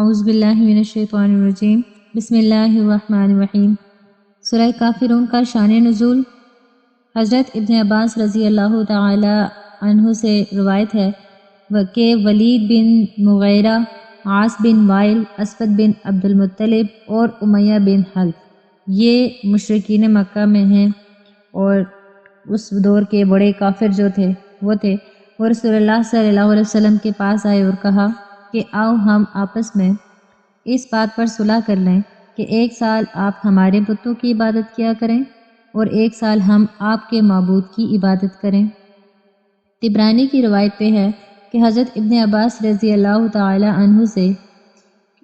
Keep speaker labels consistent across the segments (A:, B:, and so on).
A: اعوذ باللہ من الشیطان الرجیم بسم اللہ الرحمن الرحیم۔ سورہ کافرون کا شان نزول۔ حضرت ابن عباس رضی اللہ تعالی عنہ سے روایت ہے کہ ولید بن مغیرہ، عاص بن وائل، اسود بن عبد المطلب اور امیہ بن حلف یہ مشرکین مکہ میں ہیں، اور اس دور کے بڑے کافر جو تھے وہ رسول اللہ صلی اللہ علیہ وسلم کے پاس آئے اور کہا کہ آؤ ہم آپس میں اس بات پر صلح کر لیں کہ ایک سال آپ ہمارے بتوں کی عبادت کیا کریں اور ایک سال ہم آپ کے معبود کی عبادت کریں۔ طبرانی کی روایت پہ ہے کہ حضرت ابن عباس رضی اللہ تعالی عنہ سے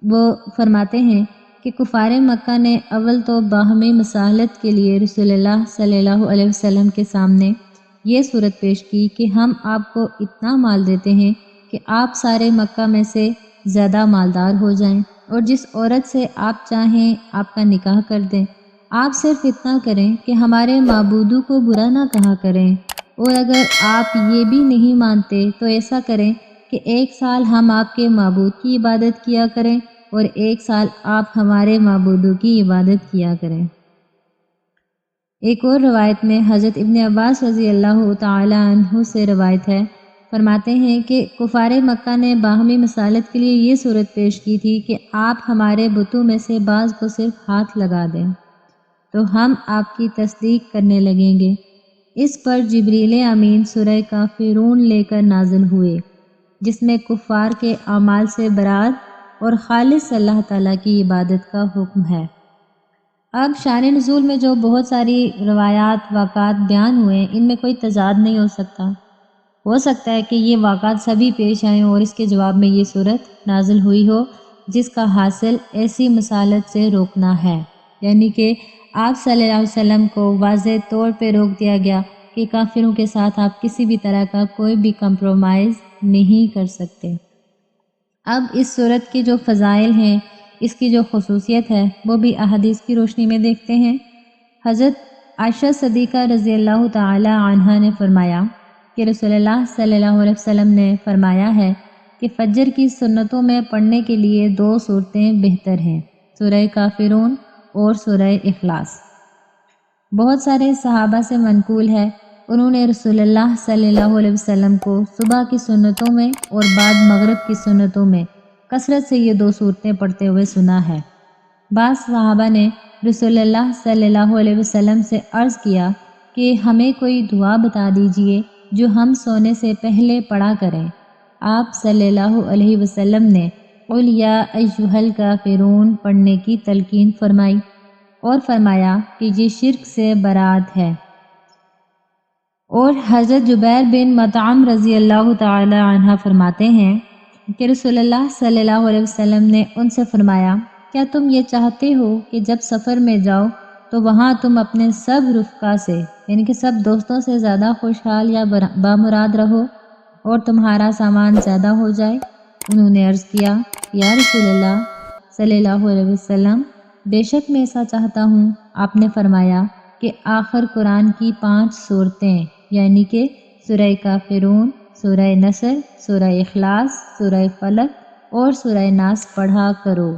A: وہ فرماتے ہیں کہ کفار مکہ نے اول تو باہمی مصالحت کے لیے رسول اللہ صلی اللہ علیہ وسلم کے سامنے یہ صورت پیش کی کہ ہم آپ کو اتنا مال دیتے ہیں کہ آپ سارے مکہ میں سے زیادہ مالدار ہو جائیں، اور جس عورت سے آپ چاہیں آپ کا نکاح کر دیں، آپ صرف اتنا کریں کہ ہمارے معبودوں کو برا نہ کہا کریں، اور اگر آپ یہ بھی نہیں مانتے تو ایسا کریں کہ ایک سال ہم آپ کے معبود کی عبادت کیا کریں اور ایک سال آپ ہمارے معبودوں کی عبادت کیا کریں۔ ایک اور روایت میں حضرت ابن عباس رضی اللہ تعالی عنہ سے روایت ہے، فرماتے ہیں کہ کفار مکہ نے باہمی مصالحت کے لیے یہ صورت پیش کی تھی کہ آپ ہمارے بتوں میں سے بعض کو صرف ہاتھ لگا دیں تو ہم آپ کی تصدیق کرنے لگیں گے۔ اس پر جبریل امین سورہ کافرون لے کر نازل ہوئے، جس میں کفار کے اعمال سے برات اور خالص اللہ تعالیٰ کی عبادت کا حکم ہے۔ اب شان نزول میں جو بہت ساری روایات واقعات بیان ہوئے، ان میں کوئی تضاد نہیں ہو سکتا ہے کہ یہ واقعات سبھی پیش آئیں اور اس کے جواب میں یہ صورت نازل ہوئی ہو، جس کا حاصل ایسی مصالحت سے روکنا ہے، یعنی کہ آپ صلی اللہ علیہ وسلم کو واضح طور پہ روک دیا گیا کہ کافروں کے ساتھ آپ کسی بھی طرح کا کوئی بھی کمپرومائز نہیں کر سکتے۔ اب اس صورت کی جو فضائل ہیں، اس کی جو خصوصیت ہے، وہ بھی احادیث کی روشنی میں دیکھتے ہیں۔ حضرت عائشہ صدیقہ رضی اللہ تعالی عنہا نے فرمایا کہ رسول اللہ صلی اللہ علیہ وسلم نے فرمایا ہے کہ فجر کی سنتوں میں پڑھنے کے لیے دو صورتیں بہتر ہیں، سورہ کافرون اور سورہ اخلاص۔ بہت سارے صحابہ سے منقول ہے، انہوں نے رسول اللہ صلی اللہ علیہ وسلم کو صبح کی سنتوں میں اور بعد مغرب کی سنتوں میں کثرت سے یہ دو صورتیں پڑھتے ہوئے سنا ہے۔ بعض صحابہ نے رسول اللہ صلی اللہ علیہ وسلم سے عرض کیا کہ ہمیں کوئی دعا بتا دیجئے جو ہم سونے سے پہلے پڑھا کریں۔ آپ صلی اللہ علیہ وسلم نے قل یا ایھا الکافرون پڑھنے کی تلقین فرمائی اور فرمایا کہ یہ شرک سے برات ہے۔ اور حضرت جبیر بن مطعم رضی اللہ تعالی عنہ فرماتے ہیں کہ رسول اللہ صلی اللہ علیہ وسلم نے ان سے فرمایا، کیا تم یہ چاہتے ہو کہ جب سفر میں جاؤ تو وہاں تم اپنے سب رفقا سے، یعنی کہ سب دوستوں سے زیادہ خوشحال یا بامراد رہو اور تمہارا سامان زیادہ ہو جائے؟ انہوں نے عرض کیا، یا رسول اللہ صلی اللہ علیہ وسلم، بے شک میں ایسا چاہتا ہوں۔ آپ نے فرمایا کہ آخر قرآن کی 5 صورتیں، یعنی کہ سورہ کافرون، سورہ نصر، سورہ اخلاص، سورہ فلق اور سورہ ناس پڑھا کرو،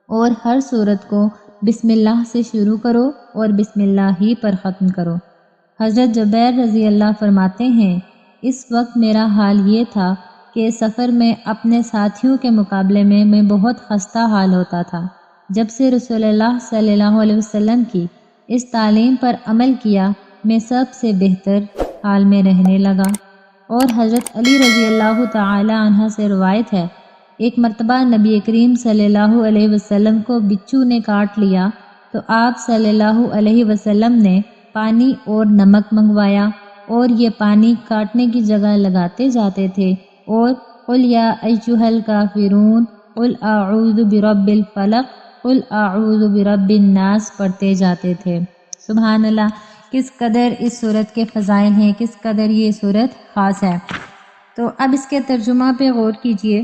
A: اور ہر صورت کو بسم اللہ سے شروع کرو اور بسم اللہ ہی پر ختم کرو۔ حضرت جبیر رضی اللہ فرماتے ہیں، اس وقت میرا حال یہ تھا کہ سفر میں اپنے ساتھیوں کے مقابلے میں میں بہت خستہ حال ہوتا تھا۔ جب سے رسول اللہ صلی اللہ علیہ وسلم کی اس تعلیم پر عمل کیا، میں سب سے بہتر حال میں رہنے لگا۔ اور حضرت علی رضی اللہ تعالی عنہ سے روایت ہے، ایک مرتبہ نبی کریم صلی اللہ علیہ وسلم کو بچھو نے کاٹ لیا تو آپ صلی اللہ علیہ وسلم نے پانی اور نمک منگوایا اور یہ پانی کاٹنے کی جگہ لگاتے جاتے تھے اور قل یا ایھا الکافرون، قل اعوذ برب الفلق، قل اعوذ برب الناس پڑھتے جاتے تھے۔ سبحان اللہ، کس قدر اس صورت کے فضائل ہیں، کس قدر یہ صورت خاص ہے۔ تو اب اس کے ترجمہ پہ غور کیجئے۔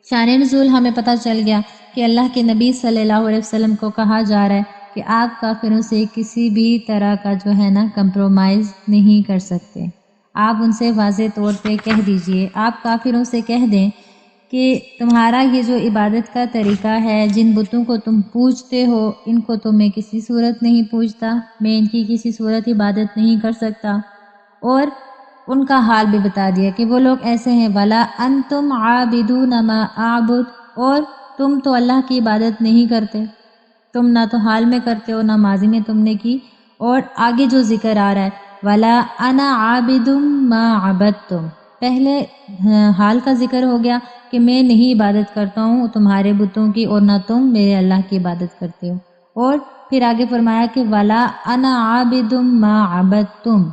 A: شان نزول ہمیں پتہ چل گیا کہ اللہ کے نبی صلی اللہ علیہ وسلم کو کہا جا رہا ہے کہ آپ کافروں سے کسی بھی طرح کا جو ہے نا کمپرومائز نہیں کر سکتے۔ آپ ان سے واضح طور پہ کہہ دیجئے، آپ کافروں سے کہہ دیں کہ تمہارا یہ جو عبادت کا طریقہ ہے، جن بتوں کو تم پوجتے ہو، ان کو تو میں کسی صورت نہیں پوجتا، میں ان کی کسی صورت عبادت نہیں کر سکتا۔ اور ان کا حال بھی بتا دیا کہ وہ لوگ ایسے ہیں، وَلَا أَنْتُمْ عَابِدُونَ مَا أَعْبُدُ، اور تم تو اللہ کی عبادت نہیں کرتے، تم نہ تو حال میں کرتے ہو نہ ماضی میں تم نے کی۔ اور آگے جو ذکر آ رہا ہے وَلَا أَنَا عَابِدٌ مَا عَبَدتُّمْ، پہلے حال کا ذکر ہو گیا کہ میں نہیں عبادت کرتا ہوں تمہارے بتوں کی، اور نہ تم میرے اللہ کی عبادت کرتے ہو۔ اور پھر آگے فرمایا کہ وَلَا أَنَا عَابِدٌ مَا عَبَدتُّمْ،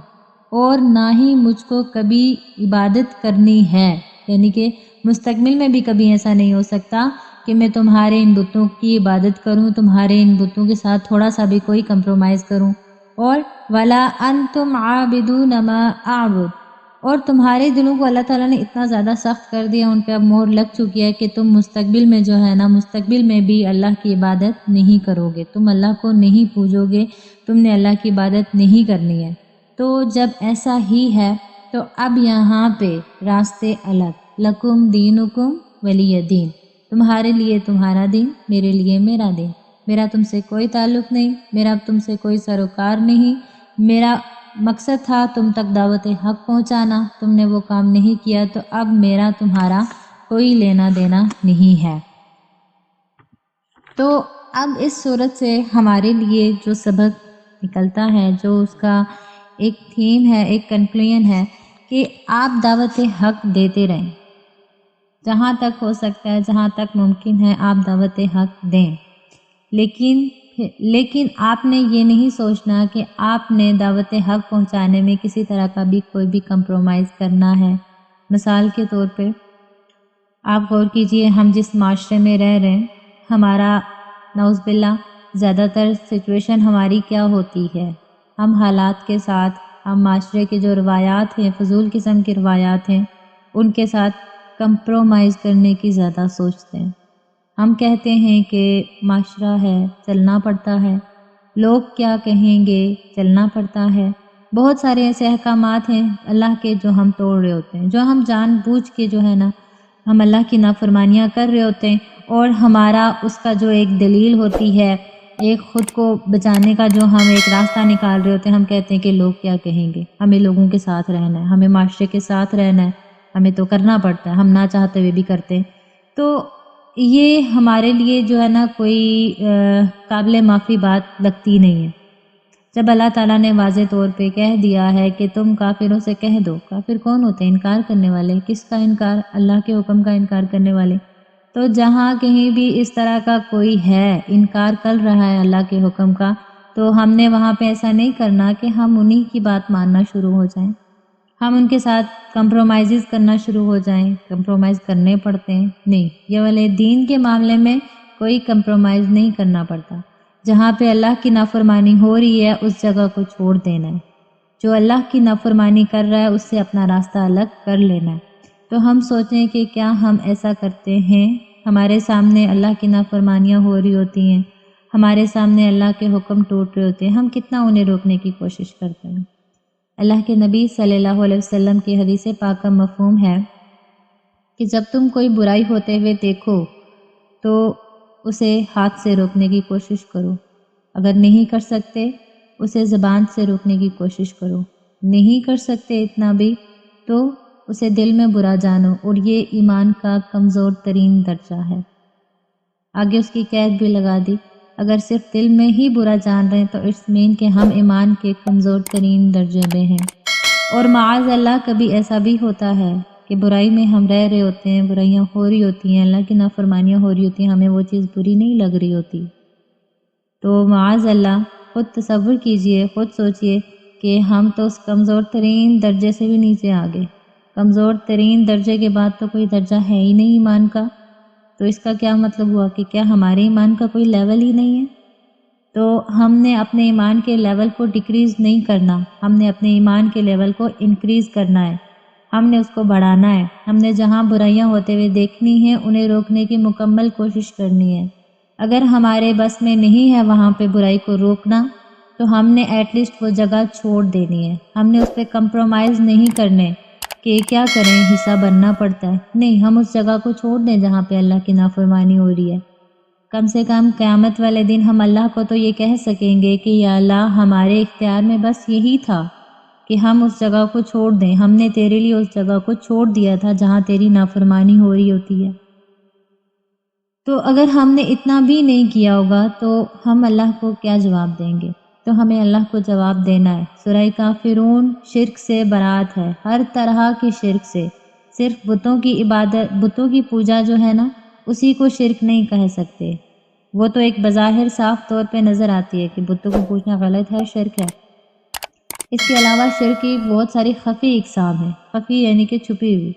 A: اور نہ ہی مجھ کو کبھی عبادت کرنی ہے، یعنی کہ مستقبل میں بھی کبھی ایسا نہیں ہو سکتا کہ میں تمہارے ان بتوں کی عبادت کروں، تمہارے ان بتوں کے ساتھ تھوڑا سا بھی کوئی کمپرومائز کروں۔ اور وَلَا أَنْتُمْ عَابِدُونَ مَا أَعْبُدُ، اور تمہارے دلوں کو اللہ تعالیٰ نے اتنا زیادہ سخت کر دیا، ان پہ اب مہر لگ چکی ہے کہ تم مستقبل میں جو ہے نا، مستقبل میں بھی اللہ کی عبادت نہیں کرو گے، تم اللہ کو نہیں پوجو گے، تم نے اللہ کی عبادت نہیں کرنی ہے۔ تو جب ایسا ہی ہے تو اب یہاں پہ راستے الگ، لکم دینکم ولی دین، تمہارے لیے تمہارا دین، میرے لیے میرا دین، میرا تم سے کوئی تعلق نہیں، میرا تم سے کوئی سروکار نہیں، میرا مقصد تھا تم تک دعوت حق پہنچانا، تم نے وہ کام نہیں کیا، تو اب میرا تمہارا کوئی لینا دینا نہیں ہے۔ تو اب اس صورت سے ہمارے لیے جو سبق نکلتا ہے، جو اس کا ایک تھیم ہے، ایک کنکلوژن ہے کہ آپ دعوت حق دیتے رہیں، جہاں تک ہو سکتا ہے، جہاں تک ممکن ہے آپ دعوت حق دیں، لیکن آپ نے یہ نہیں سوچنا کہ آپ نے دعوت حق پہنچانے میں کسی طرح کا بھی کوئی بھی کمپرومائز کرنا ہے۔ مثال کے طور پہ آپ غور کیجئے، ہم جس معاشرے میں رہ رہے ہیں، ہمارا نعوذ باللہ زیادہ تر سچویشن ہماری کیا ہوتی ہے، ہم حالات کے ساتھ، ہم معاشرے کے جو روایات ہیں، فضول قسم کی روایات ہیں، ان کے ساتھ کمپرومائز کرنے کی زیادہ سوچتے ہیں۔ ہم کہتے ہیں کہ معاشرہ ہے، چلنا پڑتا ہے، لوگ کیا کہیں گے، چلنا پڑتا ہے۔ بہت سارے ایسے احکامات ہیں اللہ کے جو ہم توڑ رہے ہوتے ہیں، جو ہم جان بوجھ کے جو ہے نا، ہم اللہ کی نافرمانیاں کر رہے ہوتے ہیں، اور ہمارا اس کا جو ایک دلیل ہوتی ہے، ایک خود کو بچانے کا جو ہم ایک راستہ نکال رہے ہوتے ہیں، ہم کہتے ہیں کہ لوگ کیا کہیں گے، ہمیں لوگوں کے ساتھ رہنا ہے، ہمیں معاشرے کے ساتھ رہنا ہے، ہمیں تو کرنا پڑتا ہے، ہم نہ چاہتے ہوئے بھی کرتے ہیں۔ تو یہ ہمارے لیے جو ہے نا کوئی قابل معافی بات لگتی نہیں ہے۔ جب اللہ تعالیٰ نے واضح طور پہ کہہ دیا ہے کہ تم کافروں سے کہہ دو، کافر کون ہوتے ہیں؟ انکار کرنے والے۔ کس کا انکار؟ اللہ کے حکم کا انکار کرنے والے۔ تو جہاں کہیں بھی اس طرح کا کوئی ہے، انکار کر رہا ہے اللہ کے حکم کا، تو ہم نے وہاں پہ ایسا نہیں کرنا کہ ہم انہی کی بات ماننا شروع ہو جائیں، ہم ان کے ساتھ کمپرومائزز کرنا شروع ہو جائیں، کمپرومائز کرنے پڑتے ہیں۔ نہیں، یہ والے دین کے معاملے میں کوئی کمپرومائز نہیں کرنا پڑتا۔ جہاں پہ اللہ کی نافرمانی ہو رہی ہے اس جگہ کو چھوڑ دینا ہے، جو اللہ کی نافرمانی کر رہا ہے اس سے اپنا راستہ الگ کر لینا ہے۔ تو ہم سوچیں کہ کیا ہم ایسا کرتے ہیں؟ ہمارے سامنے اللہ کی نافرمانیاں ہو رہی ہوتی ہیں، ہمارے سامنے اللہ کے حکم ٹوٹ رہے ہوتے ہیں، ہم کتنا انہیں روکنے کی کوشش کرتے ہیں؟ اللہ کے نبی صلی اللہ علیہ وسلم کی حدیث پاک کا مفہوم ہے کہ جب تم کوئی برائی ہوتے ہوئے دیکھو تو اسے ہاتھ سے روکنے کی کوشش کرو، اگر نہیں کر سکتے اسے زبان سے روکنے کی کوشش کرو، نہیں کر سکتے اتنا بھی تو اسے دل میں برا جانو، اور یہ ایمان کا کمزور ترین درجہ ہے۔ آگے اس کی قید بھی لگا دی، اگر صرف دل میں ہی برا جان رہے ہیں تو اٹس مین کہ ہم ایمان کے کمزور ترین درجے میں ہیں۔ اور معاذ اللہ کبھی ایسا بھی ہوتا ہے کہ برائی میں ہم رہ رہے ہوتے ہیں، برائیاں ہو رہی ہوتی ہیں، اللہ کی نافرمانیاں ہو رہی ہوتی ہیں، ہمیں وہ چیز بری نہیں لگ رہی ہوتی، تو معاذ اللہ خود تصور کیجئے، خود سوچئے کہ ہم تو اس کمزور ترین درجے سے بھی نیچے آ گئے۔ کمزور ترین درجے کے بعد تو کوئی درجہ ہے ہی نہیں ایمان کا، تو اس کا کیا مطلب ہوا کہ کیا ہمارے ایمان کا کوئی لیول ہی نہیں ہے؟ تو ہم نے اپنے ایمان کے لیول کو ڈیکریز نہیں کرنا، ہم نے اپنے ایمان کے لیول کو انکریز کرنا ہے، ہم نے اس کو بڑھانا ہے۔ ہم نے جہاں برائیاں ہوتے ہوئے دیکھنی ہیں انہیں روکنے کی مکمل کوشش کرنی ہے۔ اگر ہمارے بس میں نہیں ہے وہاں پہ برائی کو روکنا تو ہم نے ایٹ لیسٹ وہ جگہ چھوڑ دینی ہے، ہم نے اس پہ کمپرومائز نہیں کرنے کہ کیا کریں حصہ بننا پڑتا ہے، نہیں، ہم اس جگہ کو چھوڑ دیں جہاں پہ اللہ کی نافرمانی ہو رہی ہے۔ کم سے کم قیامت والے دن ہم اللہ کو تو یہ کہہ سکیں گے کہ یا اللہ ہمارے اختیار میں بس یہی تھا کہ ہم اس جگہ کو چھوڑ دیں، ہم نے تیرے لیے اس جگہ کو چھوڑ دیا تھا جہاں تیری نافرمانی ہو رہی ہوتی ہے۔ تو اگر ہم نے اتنا بھی نہیں کیا ہوگا تو ہم اللہ کو کیا جواب دیں گے؟ تو ہمیں اللہ کو جواب دینا ہے۔ سورہ کافرون شرک سے برات ہے، ہر طرح کی شرک سے۔ صرف بتوں کی عبادت، بتوں کی پوجا جو ہے نا، اسی کو شرک نہیں کہہ سکتے۔ وہ تو ایک بظاہر صاف طور پہ نظر آتی ہے کہ بتوں کو پوجنا غلط ہے، شرک ہے۔ اس کے علاوہ شرک کی بہت ساری خفی اقسام ہیں، خفی یعنی کہ چھپی ہوئی،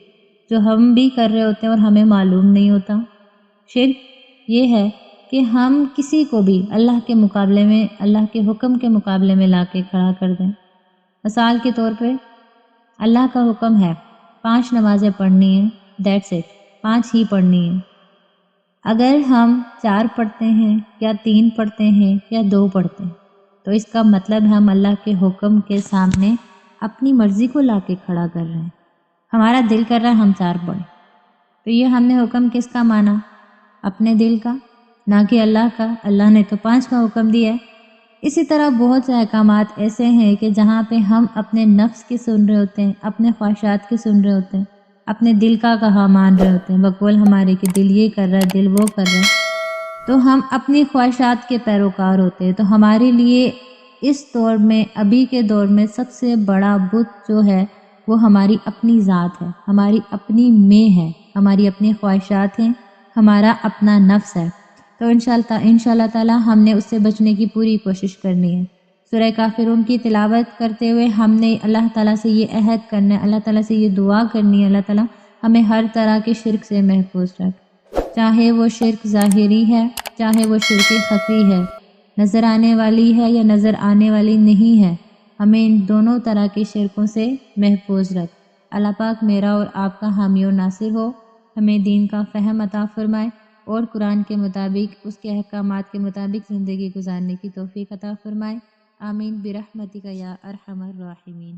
A: جو ہم بھی کر رہے ہوتے ہیں اور ہمیں معلوم نہیں ہوتا۔ شرک یہ ہے کہ ہم کسی کو بھی اللہ کے مقابلے میں، اللہ کے حکم کے مقابلے میں لا کے کھڑا کر دیں۔ مثال کے طور پہ اللہ کا حکم ہے 5 نمازیں پڑھنی ہیں، دیٹس اٹ، 5 ہی پڑھنی ہیں۔ اگر ہم 4 پڑھتے ہیں یا 3 پڑھتے ہیں یا 2 پڑھتے ہیں تو اس کا مطلب ہے ہم اللہ کے حکم کے سامنے اپنی مرضی کو لا کے کھڑا کر رہے ہیں۔ ہمارا دل کر رہا ہے ہم 4 پڑھیں، تو یہ ہم نے حکم کس کا مانا؟ اپنے دل کا، نہ کہ اللہ کا۔ اللہ نے تو 5 کا حکم دیا ہے۔ اسی طرح بہت سے احکامات ایسے ہیں کہ جہاں پہ ہم اپنے نفس کی سن رہے ہوتے ہیں، اپنے خواہشات کی سن رہے ہوتے ہیں، اپنے دل کا کہا مان رہے ہوتے ہیں، بقول ہمارے کہ دل یہ کر رہا ہے، دل وہ کر رہا ہے، تو ہم اپنی خواہشات کے پیروکار ہوتے ہیں۔ تو ہمارے لیے اس دور میں، ابھی کے دور میں سب سے بڑا بت جو ہے وہ ہماری اپنی ذات ہے، ہماری اپنی میں ہے، ہماری اپنی خواہشات ہیں، ہمارا اپنا نفس ہے۔ تو انشاءاللہ تعالی ہم نے اس سے بچنے کی پوری کوشش کرنی ہے۔ سورہ کافرون کی تلاوت کرتے ہوئے ہم نے اللہ تعالیٰ سے یہ عہد کرنا ہے، اللہ تعالیٰ سے یہ دعا کرنی ہے، اللہ تعالیٰ ہمیں ہر طرح کے شرک سے محفوظ رکھ، چاہے وہ شرک ظاہری ہے، چاہے وہ شرک خفی ہے، نظر آنے والی ہے یا نظر آنے والی نہیں ہے، ہمیں ان دونوں طرح کے شرکوں سے محفوظ رکھ۔ اللہ پاک میرا اور آپ کا حامی و ناصر ہو، ہمیں دین کا فہم عطا فرمائے اور قرآن کے مطابق، اس کے احکامات کے مطابق زندگی گزارنے کی توفیق عطا فرمائے۔ آمین برحمتک یا ارحم الراحمین۔